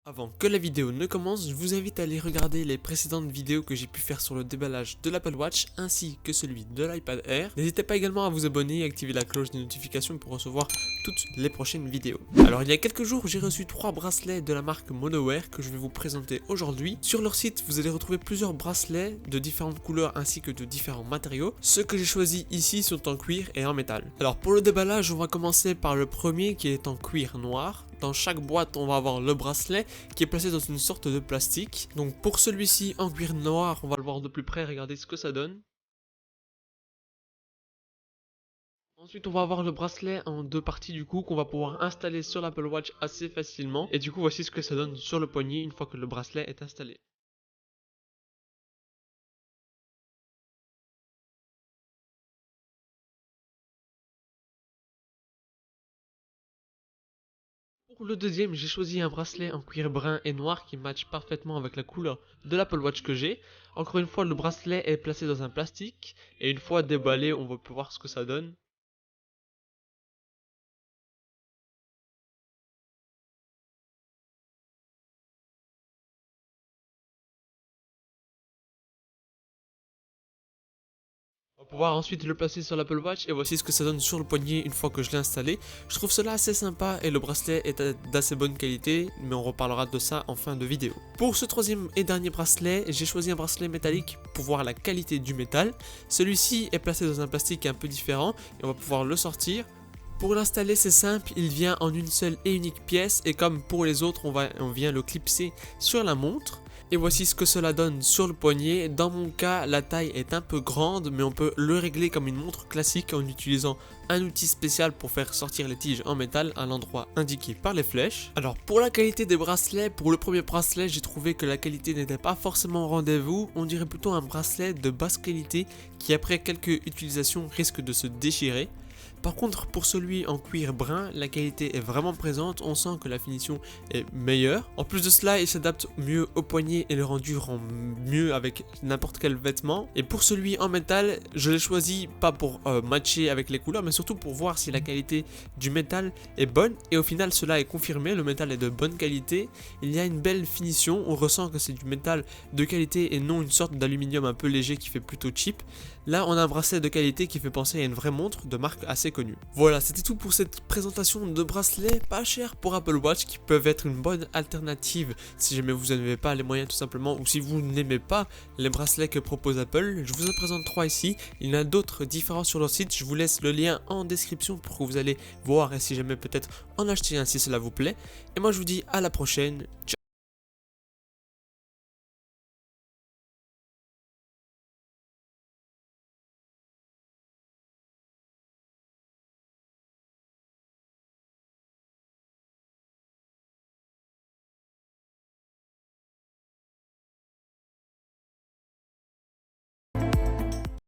Avant que la vidéo ne commence, je vous invite à aller regarder les précédentes vidéos que j'ai pu faire sur le déballage de l'Apple Watch ainsi que celui de l'iPad Air. N'hésitez pas également à vous abonner et activer la cloche des notifications pour recevoir toutes les prochaines vidéos. Alors il y a quelques jours, j'ai reçu 3 bracelets de la marque Monowear que je vais vous présenter aujourd'hui. Sur leur site, vous allez retrouver plusieurs bracelets de différentes couleurs ainsi que de différents matériaux. Ceux que j'ai choisis ici sont en cuir et en métal. Alors pour le déballage, on va commencer par le premier qui est en cuir noir. Dans chaque boîte, on va avoir le bracelet qui est placé dans une sorte de plastique. Donc pour celui-ci en cuir noir, on va le voir de plus près, regardez ce que ça donne. Ensuite, on va avoir le bracelet en deux parties du coup qu'on va pouvoir installer sur l'Apple Watch assez facilement. Et du coup, voici ce que ça donne sur le poignet une fois que le bracelet est installé. Pour le deuxième, j'ai choisi un bracelet en cuir brun et noir qui match parfaitement avec la couleur de l'Apple Watch que j'ai. Encore une fois, le bracelet est placé dans un plastique et une fois déballé, on va pouvoir voir ce que ça donne. On va pouvoir ensuite le placer sur l'Apple Watch et voici ce que ça donne sur le poignet une fois que je l'ai installé. Je trouve cela assez sympa et le bracelet est d'assez bonne qualité, mais on reparlera de ça en fin de vidéo. Pour ce troisième et dernier bracelet, j'ai choisi un bracelet métallique pour voir la qualité du métal. Celui-ci est placé dans un plastique un peu différent et on va pouvoir le sortir. Pour l'installer, c'est simple, il vient en une seule et unique pièce et comme pour les autres, on vient le clipser sur la montre. Et voici ce que cela donne sur le poignet. Dans mon cas, la taille est un peu grande, mais on peut le régler comme une montre classique en utilisant un outil spécial pour faire sortir les tiges en métal à l'endroit indiqué par les flèches. Alors pour la qualité des bracelets, pour le premier bracelet, j'ai trouvé que la qualité n'était pas forcément au rendez-vous. On dirait plutôt un bracelet de basse qualité qui après quelques utilisations risque de se déchirer. Par contre, pour celui en cuir brun, la qualité est vraiment présente, on sent que la finition est meilleure. En plus de cela, il s'adapte mieux au poignet et le rendu rend mieux avec n'importe quel vêtement. Et pour celui en métal, je l'ai choisi pas pour matcher avec les couleurs, mais surtout pour voir si la qualité du métal est bonne. Et au final, cela est confirmé, le métal est de bonne qualité. Il y a une belle finition, on ressent que c'est du métal de qualité et non une sorte d'aluminium un peu léger qui fait plutôt cheap. Là, on a un bracelet de qualité qui fait penser à une vraie montre de marque assez connue. Voilà, c'était tout pour cette présentation de bracelets pas chers pour Apple Watch qui peuvent être une bonne alternative si jamais vous n'avez pas les moyens tout simplement ou si vous n'aimez pas les bracelets que propose Apple. Je vous en présente 3 ici, il y en a d'autres différents sur leur site, je vous laisse le lien en description pour que vous allez voir et si jamais peut-être en acheter un si cela vous plaît. Et moi je vous dis à la prochaine, ciao.